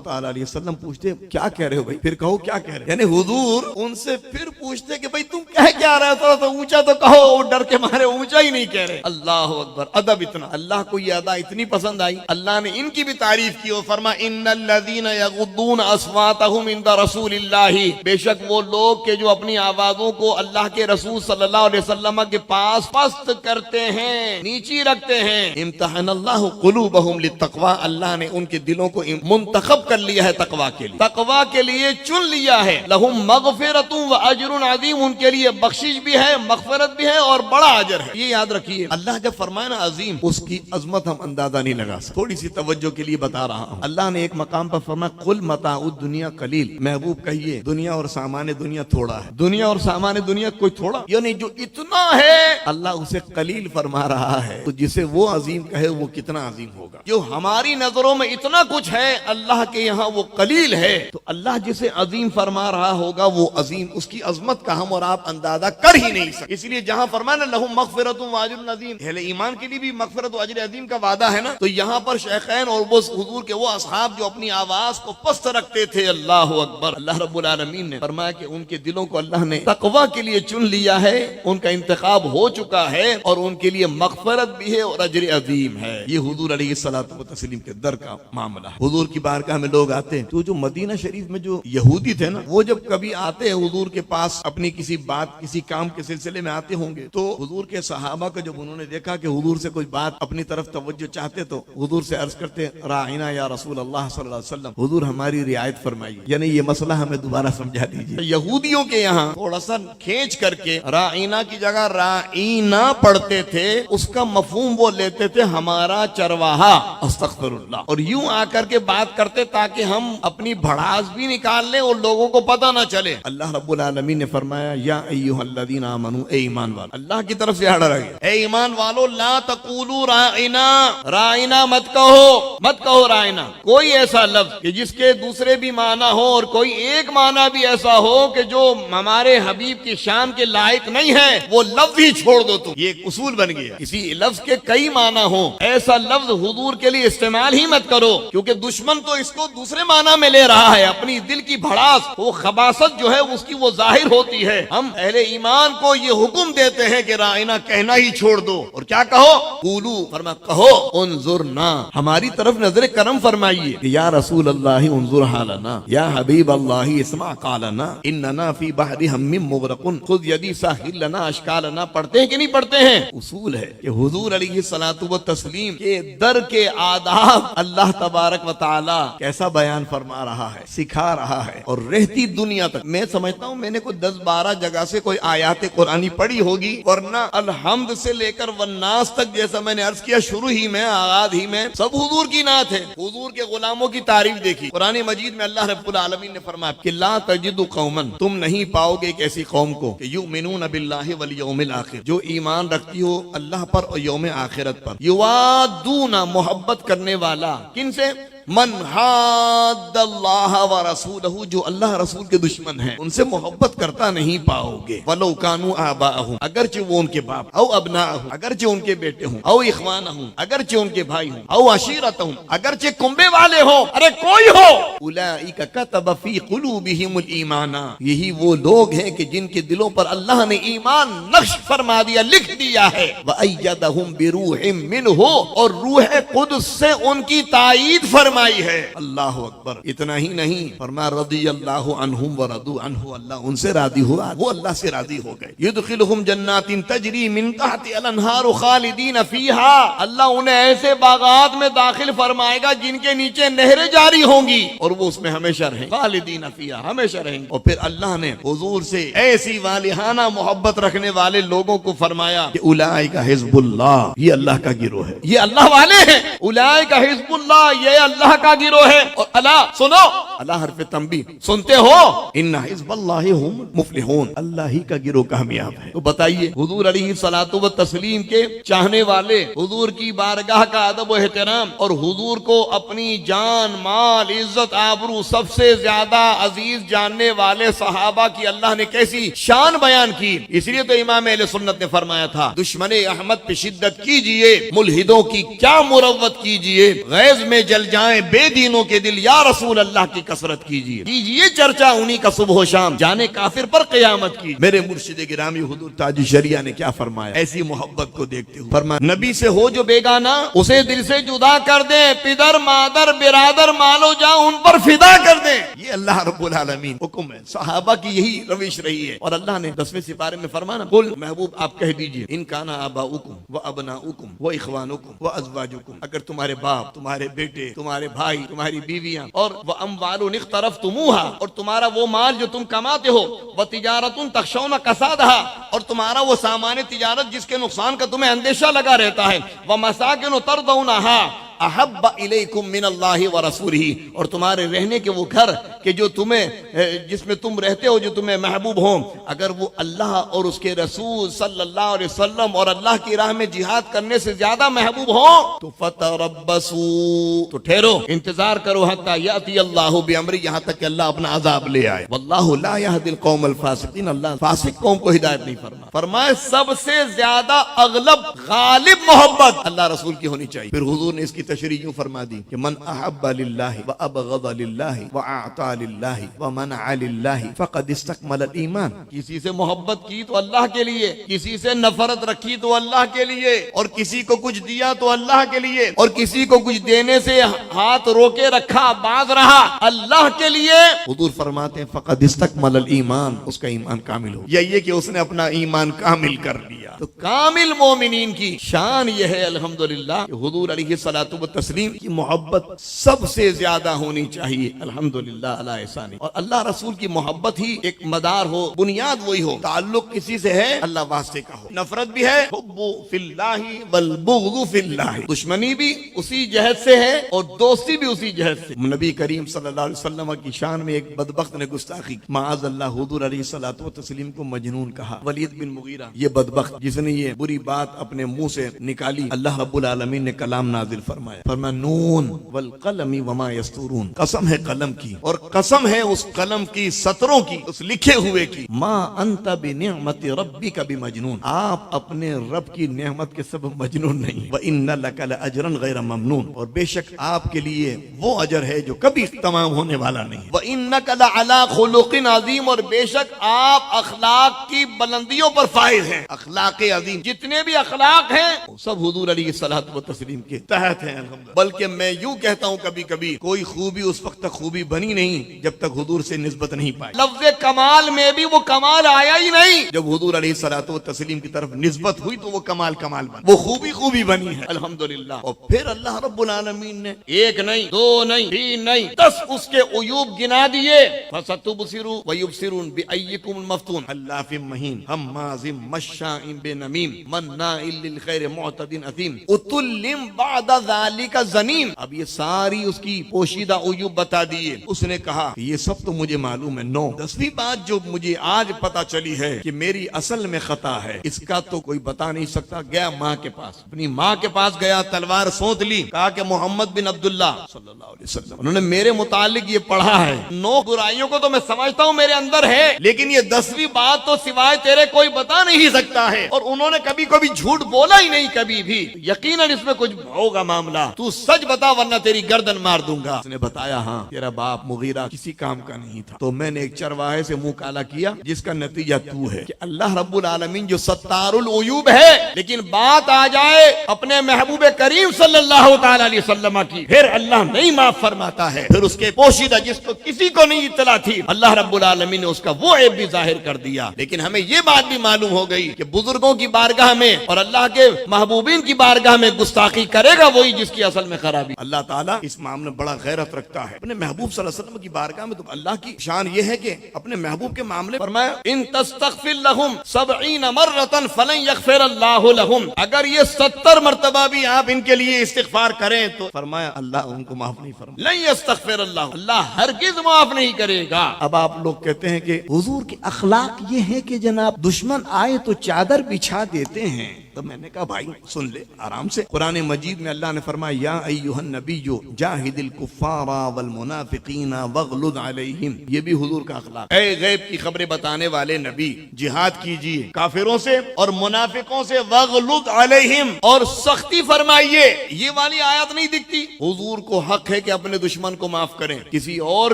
تعالیٰ علیہ وسلم پوچھتے کیا کہہ رہے ہو بھائی، پھر کہو کیا کہہ رہے ہیں، یعنی حضور ان سے پھر پوچھتے کہ بھائی تم کہہ کیا رہے ہو، تو اونچا تو کہو، ڈر کے مارے اونچا ہی نہیں کہہ رہے۔ اللہ اکبر، ادب اتنا، اللہ کو یہ ادا اتنی پسند آئی، اللہ نے ان کی بھی تعریف کی اور فرمایا ان الذین یغضون اصواتهم عند رسول اللہ، بے شک وہ لوگ کہ جو اپنی آوازوں کو اللہ کے رسول صلی اللہ علیہ وسلم کے پاس پست کرتے ہیں، نیچی رکھتے ہیں، امتحن اللہ قلوبہم للتقوی، اللہ نے ان کے دلوں کو منتخب کر لیا ہے تقوی کے لیے۔ تقوی کے لیے چن لیا ہے، لہم مغفرۃ و اجر عظیم، ان کے لیے بخشش بھی ہے، مغفرت بھی ہے اور بڑا اجر ہے۔ یہ یاد رکھیے، اللہ جب فرمائے نا عظیم، اس کی عظمت ہم اندازہ نہیں لگا سکتے۔ تھوڑی سی توجہ کے لیے بتا رہا ہوں، اللہ نے ایک مقام پر فرمایا قل متاع الدنیا قلیل، محبوب کہیے دنیا اور سامان دنیا تھوڑا ہے۔ دنیا اور سامان دنیا کوئی تھوڑا، یعنی جو اتنا ہے اللہ اسے قلیل فرما رہا ہے، تو جسے وہ عظیم کہے وہ کتنا عظیم ہوگا۔ جو ہماری نظروں میں اتنا کچھ ہے اللہ کے یہاں وہ قلیل ہے، تو اللہ جسے عظیم فرما رہا ہوگا وہ عظیم، اس کی عظمت کا ہم اور آپ اندازہ کر ہی نہیں سکتے۔ اس لیے جہاں فرمایا نا لہم مغفرۃ و اجر عظیم، اہل ایمان کے لیے بھی مغفرت و اجر عظیم کا وعدہ ہے نا، تو یہاں پر شیخین اور وہ حضور کے وہ اصحاب جو اپنی آواز کو پست رکھتے تھے، اللہ اکبر، اللہ رب العالمین نے فرمایا کہ ان کے دلوں کو اللہ نے تقوی کے لیے چن لیا ہے، ان کا انتخاب ہو چکا ہے اور ان کے لیے مغفرت بھی ہے اور اجر عظیم ہے۔ یہ حضور علیہ الصلوۃ والتسلیم کے در کا معاملہ ہے۔ حضور کی بارگاہ میں لوگ آتے ہیں، تو جو مدینہ شریف میں جو یہودی تھے نا، وہ جب کبھی آتے ہیں حضور کے پاس اپنی کسی بات کسی کام کے سلسلے میں آتے ہوں گے، تو حضور کے صحابہ کو جب انہوں نے دیکھا کہ حضور سے کوئی بات اپنی طرف توجہ چاہتے تو حضور سے عرض کرتے راعینا یا رسول اللہ صلی اللہ علیہ وسلم، حضور ہماری رعایت فرمائیے، یعنی یہ مسئلہ ہمیں دوبارہ سمجھا دیجیے۔ یہودیوں کے یہاں تھوڑا سا کھینچ کر کے راعینا کی جگہ راعینا پڑھتے تھے، اس کا مفہوم وہ لیتے تھے ہمارا چرواہا، استغفر اللہ، اور یوں آ کر کے بات کرتے تاکہ ہم اپنی بھڑاس بھی نکال لیں اور لوگوں کو پتہ نہ چلے۔ اللہ رب العالمین نے فرمایا یا ایھا الذین آمنو، اے ایمان والو، اللہ کی طرف سے آڈر ہے، اے ایمان والو لا تقولوا راعینا، راعینا مت کہو راعینا، کوئی ایسا لفظ کہ جس کے دوسرے بھی معنی ہو اور کوئی ایک معنی بھی ایسا ہو کہ جو ہمارے حبیب کی شان کے لائق نہیں ہے، وہ لفظ ہی چھوڑ دو تم۔ یہ ایک اصول بن گیا، کسی لفظ کے کئی معنی ہوں، ایسا لفظ حضور کے لیے استعمال ہی مت کرو، کیونکہ دشمن تو اس کو دوسرے معنی میں لے رہا ہے، اپنی دل کی بھڑاس، وہ خباثت جو ہے اس کی وہ ظاہر ہوتی ہے۔ ہم اہل ایمان کو یہ حکم دیتے ہیں کہ راعینا کہنا ہی چھوڑ دو، اور کیا کہو؟ قولو، فرما کہو انظرنا، ہماری طرف نظر کرم فرمائیے، کہ یا رسول اللہ انظر حالنا، یا حبیب اللہ اسمع قالنا، اننا فی بحر ہم مغرق خذ یدی ساحل لنا اشکالنا۔ پڑھتے ہیں کہ نہیں پڑھتے ہیں؟ اصول ہے کہ حضور علیہ الصلوۃ والتسلیم کے در کے آداب اللہ تبارک و تعالی کیسا بیان فرما رہا ہے، سکھا رہا ہے، اور رہتی دنیا تک۔ میں سمجھتا ہوں میں نے کوئی 10-12 جگہ سے کوئی آیات قرآنی پڑھی ہوگی، ورنہ الحمد سے لے کر والناس تک، جیسا میں نے عرض کیا شروع ہی میں، آغاز ہی میں، سب حضور کی نعت ہے، حضور کے غلاموں کی تعریف دیکھی۔ قرآن مجید میں اللہ رب العالمین نے فرمایا کہ لا تجد قوما، تم نہیں پاؤ گے ایک ایسی قوم کو کہ یؤمنون باللہ والیوم الآخر، جو ایمان رکھتی ہو اللہ پر اور یوم آخرت پر، یوادون، محبت کرنے والا، کن سے؟ من حاد اللہ ورسولہ، جو اللہ رسول کے دشمن ہیں ان سے محبت کرتا نہیں پاؤ گے۔ ولو کانوا آباءہم، اگرچہ وہ ان کے باپ، او ابناءہم، اگرچہ ان کے بیٹے ہوں، او اخوانہم، اگرچہ ان کے بھائی ہوں، او عشیرتہم، اگرچہ کنبے والے ہوں، ارے کوئی ہو، اولئک کتب فی قلوبہم الایمان، یہی وہ لوگ ہیں کہ جن کے دلوں پر اللہ نے ایمان نقش فرما دیا، لکھ دیا ہے، وأیدہم بروح منہ، اور روح قدس سے ان کی تائید فرمائی ہے۔ اللہ اکبر، اتنا ہی نہیں، فرمایا رضی اللہ عنہم ورضوا عنہ، اللہ ان سے راضی ہوا، وہ اللہ سے راضی ہو گئے۔ یدخلہم جنات تجری من تحتها الانہار خالدین فیہا، اللہ انہیں ایسے باغات میں داخل فرمائے گا جن کے نیچے نہریں جاری ہوں گی اور وہ اس میں ہمیشہ رہیں، خالدین فیہا، ہمیشہ رہیں گے۔ اور پھر اللہ نے حضور سے ایسی والہانہ محبت رکھنے والے لوگوں کو فرمایا کہ اولئک حزب اللہ، یہ اللہ کا گروہ ہے، یہ اللہ والے ہیں، اولئک حزب اللہ، یہ اللہ کا گروہ ہے۔ اور اللہ سنو، اللہ حرف تنبیہ، سنتے ہو، ان حزب اللہ ہم مفلحون، اللہ ہی کا گروہ کامیاب ہے۔ تو بتائیے حضور علیہ الصلوۃ والتسلیم کے چاہنے والے، حضور کی بارگاہ کا ادب و احترام، اور حضور کو اپنی جان، مال، عزت، آبرو سب سے زیادہ عزیز جاننے والے صحابہ کی اللہ نے کیسی شان بیان کی۔ اس لیے تو امام اہل سنت نے فرمایا تھا دشمن احمد پہ شدت کیجئے، ملحدوں کی کیا مروت کیجئے، غیظ میں جل جائیں بے دینوں کے دل، یا رسول اللہ کی کثرت کیجئے چرچا انہی کا صبح و شام، جانے کافر پر قیامت کی۔ میرے مرشد گرامی حضور تاج شریعہ نے کیا فرمایا ایسی محبت کو دیکھتے ہوئے؟ فرمایا نبی سے ہو جو بیگانہ اسے دل سے جدا کر دیں، پدر مادر برادر مالو جا ان پر فدا کر دیں۔ یہ اللہ رب العالمین حکم ہے، صحابہ کی یہی روش رہی ہے۔ اور اللہ نے 10ویں سپارے میں فرمایا قل، محبوب آپ کہہ دیجئے ان کان آباؤکم و ابناؤکم و اخوانکم و ازواجکم، اگر تمہارے باپ، تمہارے بیٹے، تمہارے بھائی، تمہاری بیویاں، اور وہ اموال اموالن اقترفتموها، اور تمہارا وہ مال جو تم کماتے ہو، وتجارۃ تخشون کسادها، اور تمہارا وہ سامان تجارت جس کے نقصان کا تمہیں اندیشہ لگا رہتا ہے، ومساکن ترضونها احب الیکم من اللہ ورسولہ، اور تمہارے رہنے کے وہ گھر کہ جو تمہیں جس میں تم رہتے ہو جو تمہیں محبوب ہوں، اگر وہ اللہ اور اس کے رسول صلی اللہ علیہ وسلم اور اللہ کی راہ میں جہاد کرنے سے زیادہ محبوب ہوں تو فتربصوا، تو ٹھہرو، انتظار کرو حتی یاتی اللہ بامرہ، یہاں تک کہ اللہ اپنا عذاب لے آئے۔ واللہ لا یہدی القوم الفاسقین، اللہ فاسق قوم کو ہدایت نہیں فرما۔ فرمائے سب سے زیادہ اغلب غالب محبت اللہ رسول کی ہونی چاہیے۔ پھر حضور نے اس کی تشریح یوں فرما دی کہ من احب للہ وابغض للہ واعطى للہ ومنع للہ فقد استکمل الایمان، کسی سے محبت کی تو اللہ کے لیے، کسی سے نفرت رکھی تو اللہ کے لیے، اور کسی کو کچھ دیا تو اللہ کے لیے، اور کسی کو کچھ دینے سے ہاتھ روکے رکھا، باز رہا اللہ کے لیے، حضور فرماتے ہیں فقد استکمل الایمان، اس کا ایمان کامل ہو، یا یہ کہ اس نے اپنا ایمان کامل کر لیا۔ تو کامل مومنین کی شان یہ ہے الحمدللہ کہ حضور علیہ الصلوۃ والتسلیم کی محبت سب سے زیادہ ہونی چاہیے الحمدللہ علی احسانی، اور اللہ رسول کی محبت ہی ایک مدار ہو، بنیاد وہی ہو، تعلق کسی سے ہے اللہ واسطے کا ہو، نفرت بھی ہے حب فی اللہ والبغض فی اللہ، دشمنی بھی اسی جہت سے ہے اور دوستی بھی اسی جہت سے۔ نبی کریم صلی اللہ علیہ وسلم کی شان میں ایک بدبخت نے گستاخی کی، معاذ اللہ حضور علیہ الصلوۃ والتسلیم کو مجنون کہا۔ ولید بن مغیرہ یہ بدبخت جس نے یہ بری بات اپنے منہ سے نکالی، اللہ رب العالمین نے کلام نازل فرمایا، فرمایا نون والقلم وما یسطرون، قسم ہے قلم کی اور قسم ہے اس قلم کی سطروں کی، اس لکھے ہوئے کی، ما انت بنعمت ربک بمجنون، آپ اپنے رب کی نعمت کے سبب مجنون نہیں، وان لک لاجرا غیر ممنون، اور بے شک آپ کے لیے وہ اجر ہے جو کبھی تمام ہونے والا نہیں، وانک لعلی خلق عظیم، اور بے شک آپ اخلاق کی بلندیوں پر فائز ہیں، اخلاق عظیم، جتنے بھی اخلاق ہیں وہ سب حضور علیہ الصلوۃ والتسلیم کے تحت ہیں الحمدللہ۔ بلکہ میں یوں کہتا ہوں کبھی کبھی کوئی خوبی اس وقت تک خوبی بنی نہیں جب تک حضور سے نسبت نہیں پائی، لفظ کمال میں بھی وہ کمال آیا ہی نہیں، جب حضور علیہ الصلوۃ والتسلیم کی طرف نسبت ہوئی تو وہ کمال بن، وہ خوبی بنی ہے الحمدللہ۔ اور پھر اللہ رب العالمین نے ایک نہیں، دو نہیں، تین نہیں، 10 اس کے عیوب گنا دیے، فستبصروا ویبصرون بأیکم المفتون، حلاف مہین، ہماز مشاء بنمیم، مناع للخیر معتد اثیم، عتل بعد ذلک زنیم۔ اب یہ ساری اس کی پوشیدہ عیوب بتا دیے۔ اس نے کہا کہ یہ سب تو مجھے معلوم ہے، 10ویں بات جو مجھے آج پتا چلی ہے کہ میری اصل میں خطا ہے، اس کا تو کوئی بتا نہیں سکتا۔ گیا ماں کے پاس، اپنی ماں کے پاس گیا، تلوار سونت لی، کہا کہ محمد بن عبداللہ صلی اللہ علیہ وسلم، انہوں نے میرے متعلق یہ پڑھا ہے، 9 برائیوں کو تو میں سمجھتا ہوں میرے اندر ہے، لیکن یہ 10ویں بات تو سوائے تیرے کوئی بتا نہیں سکتا ہے، اور انہوں نے کبھی جھوٹ بولا ہی نہیں کبھی بھی، یقیناً اس میں کچھ ہوگا معاملہ، تو سچ بتا ورنہ تیری گردن مار دوں گا۔ اس نے بتایا ہاں تیرا باپ مغیرہ کسی کام کا نہیں تھا، تو میں نے ایک چرواہے سے منہ کالا کیا جس کا نتیجہ تو ہے کہ اللہ رب العالمین جو ستار العیوب ہے، لیکن بات آ جائے اپنے محبوب کریم صلی اللہ تعالی علیہ وسلم کی، پھر اللہ نہیں معاف فرماتا ہے، پھر اس کے پوشیدہ جس کو کسی کو نہیں اطلاع تھی اللہ رب العالمین نے اس کا وہ عیب بھی ظاہر کر دیا۔ لیکن ہمیں یہ بات بھی معلوم ہو گئی کہ بزرگوں کی بارگاہ میں اور اللہ کے محبوبین کی بارگاہ میں گستاخی کرے گا وہی جس کی اصل میں خرابی۔ اللہ تعالیٰ اس معاملے میں بڑا غیرت رکھتا ہے، اپنے محبوب صلی اللہ علیہ وسلم کی بارگاہ میں تو اللہ کی شان یہ ہے کہ اپنے محبوب کے معاملے فرمایا ان تستغفر لهم 70 مرة فلن يغفر الله لهم، اگر یہ 70 مرتبہ بھی آپ ان کے لیے استغفار کریں تو فرمایا اللہ ان کو معاف نہیں فرمائے، لن يستغفر اللہ، اللہ ہرگز معاف نہیں کرے گا۔ اب آپ لوگ کہتے ہیں کہ حضور کے اخلاق یہ ہے کہ جناب دشمن آئے تو چادر بچھا دیتے ہیں، تو میں نے کہا بھائی سن لے آرام سے، قرآن مجید میں اللہ نے فرمایا یا ایھا النبی جاہد الکفار والمنافقین واغلظ علیہم، یہ بھی حضور کا اخلاق، اے غیب کی خبریں بتانے والے نبی جہاد کیجیے کافروں سے اور منافقوں سے، واغلظ علیہم، اور سختی فرمائیے۔ یہ والی آیت نہیں دکھتی؟ حضور کو حق ہے کہ اپنے دشمن کو معاف کریں، کسی اور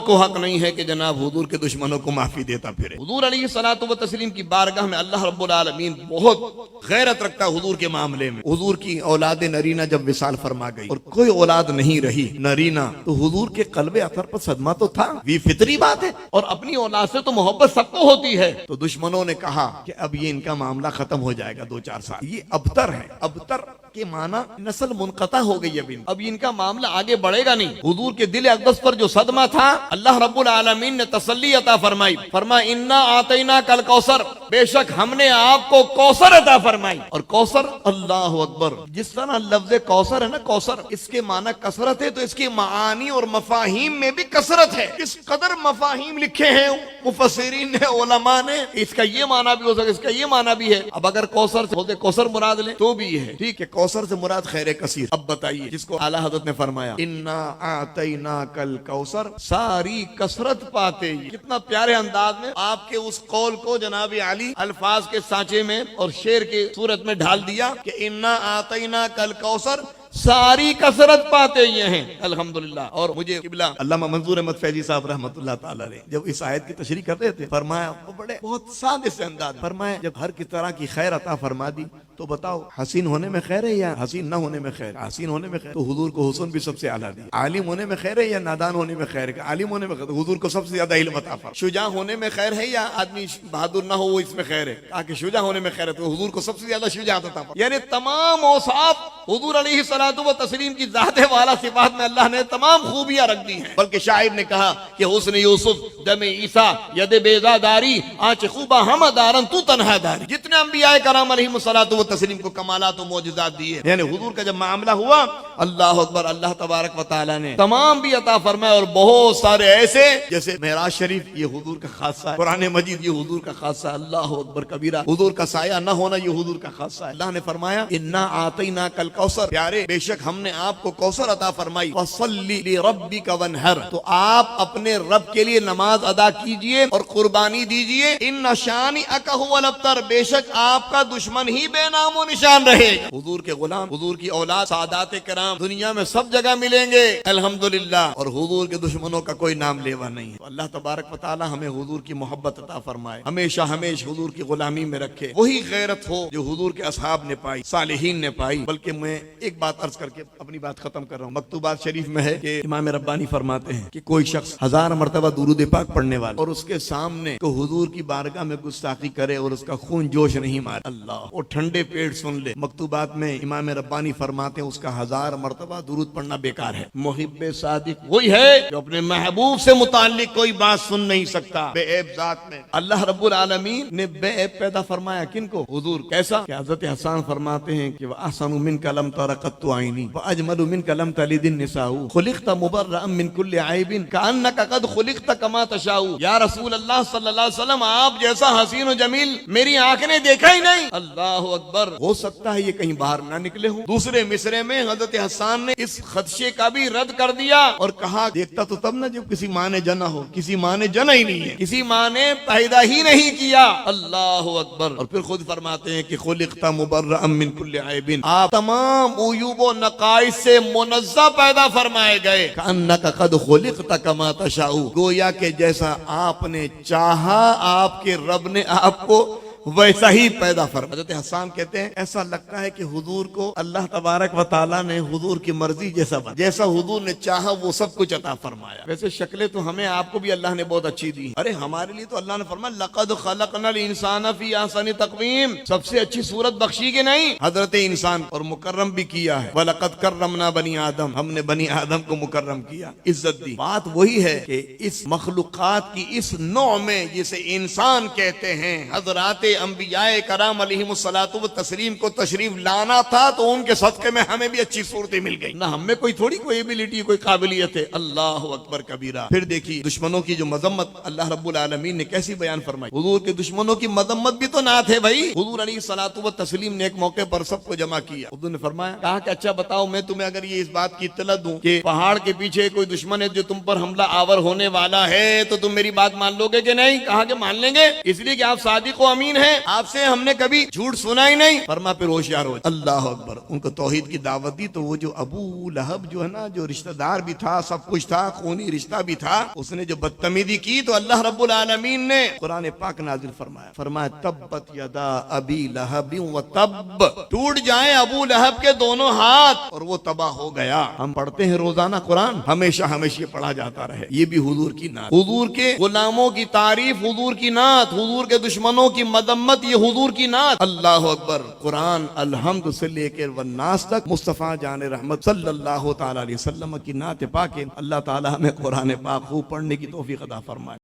کو حق نہیں ہے کہ جناب حضور کے دشمنوں کو معافی دیتا پھرے۔ حضور علیہ الصلوۃ والتسلیم کی بارگاہ میں اللہ رب العالمین بہت غیرت رکھتا حضور کے معاملے میں. حضور کی اولاد نرینہ جب وصال فرما گئی اور کوئی اولاد نہیں رہی نرینہ، تو حضور کے قلب اثر پر صدمہ تو تھا، یہ فطری بات ہے، اور اپنی اولاد سے تو محبت سب کو ہوتی ہے. تو دشمنوں نے کہا کہ اب یہ ان کا معاملہ ختم ہو جائے گا 2-4 سال. یہ ابتر ہے، ابتر کے معنی نسل منقطع ہو گئی. اب ان کا معاملہ آگے بڑھے گا نہیں. حضور کے دل اقدس پر جو صدمہ تھا، اللہ رب العالمین نے تسلی عطا فرمائی. فرمایا انا آتینا کل کوثر، بے شک ہم نے آپ کو کوثر عطا فرمائی. اور کوثر، اللہ اکبر، جس طرح لفظ کوثر ہے نا، کوثر اس کے معنی کثرت ہے، تو اس کے معانی اور مفاہیم میں بھی کثرت ہے. اس قدر مفاہیم لکھے ہیں مفسرین نے، علماء نے، اس کا یہ معنی بھی ہو سکتا ہے، اس کا یہ معنی بھی ہے. اب اگر کوثر سے بولتے کوثر مراد لیں تو بھی ہے، ٹھیک ہے. کوثر سے مراد خیر کثیر. اب بتائیے جس کو اعلیٰ حضرت نے فرمایا انا اعطیناک الکوثر، ساری کثرت پاتے ہی. کتنا پیارے انداز میں آپ کے اس قول کو جناب علی الفاظ کے سانچے میں اور شعر کے صورت میں ڈھال دیا کہ انا اعطیناک الکوثر، ساری کثرت پاتے یہ ہیں. الحمدللہ. اور مجھے قبلہ علامہ منظور احمد فیضی صاحب رحمۃ اللہ تعالی علیہ جب اس آیت کی تشریح کر رہے تھے، فرمایا وہ بڑے بہت سادے سے انداز، فرمایا جب ہر کی طرح کی خیر عطا فرما دی تو بتاؤ حسین ہونے میں خیر ہے یا حسین نہ ہونے میں خیر؟ حسین ہونے میں خیر. تو حضور کو حسن بھی سب سے اعلیٰ دی. عالم ہونے میں خیر ہے یا نادان ہونے میں خیر ہے؟ عالم ہونے میں خیر. تو حضور کو سب سے زیادہ علم عطا فرما. شجاع ہونے میں خیر ہے یا آدمی بہادر نہ ہو وہ اس میں خیر ہے؟ کہا کہ شجاع ہونے میں خیر ہے. تو حضور کو سب سے زیادہ شجاعت عطا فرما. یعنی تمام اوصاف حضور علیہ الصلوۃ والتسلیم کی ذات والا صفات میں اللہ نے تمام خوبیاں رکھ دی ہیں. بلکہ شاعر نے کہا کہ حسن یوسف دم عیسیٰ ید بیضا داری آنچ خوبہ ہم دارن تو تنہا داری. جتنے انبیاء کرام علیہم الصلوۃ والتسلیم کو کمالات و معجزات دیے، یعنی حضور کا جب معاملہ ہوا، اللہ اکبر، اللہ تبارک و تعالی نے تمام بھی عطا فرمائے. اور بہت سارے ایسے جیسے معراج شریف یہ حضور کا خاصہ ہے، قرآن مجید یہ حضور کا خاصہ ہے. اللہ اکبر کبیرہ. حضور کا سایہ نہ ہونا یہ حضور کا خاصہ ہے. اللہ نے فرمایا انا آتیناک الکوثر، پیارے بے شک ہم نے آپ کو کوثر عطا فرمائی. وصلی لربک وانحر، تو آپ اپنے رب کے لیے نماز ادا کیجئے اور قربانی دیجئے. ان شانئک ھو الابتر، بے شک آپ کا دشمن ہی بے نام و نشان رہے. حضور کے غلام، حضور کی اولاد، سادات کرام دنیا میں سب جگہ ملیں گے الحمدللہ، اور حضور کے دشمنوں کا کوئی نام لیوا نہیں ہے. اللہ تبارک و تعالی ہمیں حضور کی محبت عطا فرمائے، ہمیشہ ہمیشہ حضور کی غلامی میں رکھے. وہی غیرت ہو جو حضور کے اصحاب نے پائی، صالحین نے پائی. بلکہ میں ایک بات عرض کر کے اپنی بات ختم کر رہا ہوں. مکتوبات شریف میں ہے کہ امام ربانی فرماتے ہیں کہ کوئی شخص 1000 مرتبہ درود پاک پڑھنے والا اور اس کے سامنے کو حضور کی بارگاہ میں گستاخی کرے اور اس کا خون جوش نہیں مارے، اللہ وہ ٹھنڈے پیٹ سن لے. مکتوبات میں امام ربانی فرماتے ہیں اس کا 1000 مرتبہ درود پڑھنا بیکار ہے. محب صادق وہی ہے جو اپنے محبوب سے متعلق کوئی بات سن نہیں سکتا بے عیب ذات میں. اللہ رب العالمین نے بے عیب پیدا فرمایا کن کو؟ حضور. کیسا کہ حضرت حسان فرماتے ہیں کہ وَأَحْسَنُ مِنْكَ لَمْ تَرَ قَطُّ عَيْنِي وَأَجْمَلُ مِنْكَ لَمْ تَلِدِ النِّسَاءُ خُلِقْتَ مُبَرَّأً مِنْ كُلِّ عَيْبٍ كَأَنَّكَ قَدْ خُلِقْتَ كَمَا تَشَاءُ. یا رسول اللہ صلی اللہ علیہ وسلم، آپ جیسا حسین و جمیل میری آنکھ نے دیکھا ہی نہیں. اللہ اکبر. ہو سکتا ہے یہ کہیں باہر نہ نکلے ہوں. دوسرے مصرے میں حضرت حسان نے اس خدشے کا بھی رد کر دیا اور کہا دیکھتا تو تب نہ جب کسی ماں نے جنا ہو. کسی ماں نے جنا ہی نہیں ہے، کسی ماں نے پیدا ہی نہیں کیا. اللہ اکبر. اور پھر خود فرماتے ہیں کہ خلقت مبرأ من کل عیب، آپ تمام عیوب و نقائص سے منزہ پیدا فرمائے گئے. کأنک قد خلقت کما تشاء، گویا کہ جیسا آپ نے چاہا آپ کے رب نے آپ کو ویسا ہی پیدا فرمایا. حضرت حسان کہتے ہیں ایسا لگتا ہے کہ حضور کو اللہ تبارک و تعالیٰ نے حضور کی مرضی جیسا بنا، جیسا حضور نے چاہا وہ سب کچھ عطا فرمایا. ویسے شکلیں تو ہمیں آپ کو بھی اللہ نے بہت اچھی دی. ارے ہمارے لیے تو اللہ نے فرمایا لقد خلقنا الانسان فی احسن تقویم، سب سے اچھی صورت بخشی کہ نہیں حضرت انسان، اور مکرم بھی کیا ہے. وَلَقَدْ كَرَّمْنَا بنی آدم، ہم نے بنی آدم کو مکرم کیا، عزت دی. بات وہی ہے کہ اس مخلوقات کی اس نوع میں جسے انسان کہتے ہیں، حضرات انبیاء کرام علیہم الصلوۃ والتسلیم کو تشریف لانا تھا تو ان کے صدقے میں ہمیں بھی اچھی صورتیں مل گئی. نہ ہم میں کوئی تھوڑی کوئی ایبیلٹی، کوئی قابلیت ہے. اللہ اکبر کبیرہ. پھر دیکھیے دشمنوں کی جو مذمت اللہ رب العالمین نے کیسی بیان فرمائی. حضور کے دشمنوں کی مذمت بھی تو نہ تھے بھائی. حضور علیہ الصلوۃ والتسلیم نے ایک موقع پر سب کو جمع کیا. حضور نے فرمایا، کہا کہ اچھا بتاؤ میں تمہیں اگر یہ اس بات کی اطلاع دوں کہ پہاڑ کے پیچھے کوئی دشمن ہے جو تم پر حملہ آور ہونے والا ہے تو تم میری بات مان لو گے کہ نہیں؟ کہا کہ مان لیں گے، اس لیے کہ آپ صادق و امین ہیں آپ سے ہم نے کبھی جھوٹ سنا ہی نہیں. فرما پھر ہوشیار ہو. اللہ اکبر. ان کو توحید کی دعوت دی تو وہ جو ابو لہب جو ہے نا، جو رشتہ دار بھی تھا، سب کچھ تھا، خونی رشتہ بھی تھا، اس نے جو بدتمیزی کی تو اللہ رب العالمین نے قرآن پاک نازل فرمایا تبت یدا ابی لہب و تب، ٹوٹ جائیں ابو لہب کے دونوں ہاتھ اور وہ تباہ ہو گیا. ہم پڑھتے ہیں روزانہ قرآن، ہمیشہ ہمیشہ پڑھا جاتا رہے. یہ بھی حضور کی نعت، حضور کے غلاموں کی تعریف حضور کی نعت، حضور کے دشمنوں کی مذمت یہ حضور کی نعت. اللہ اکبر. قرآن الحمد سے لے کر والناس تک مصطفیٰ جان رحمت صلی اللہ تعالی علیہ وسلم کی نعت پاک. اللہ تعالی ہمیں قرآن پاک خوب پڑھنے کی توفیق عطا فرمائے.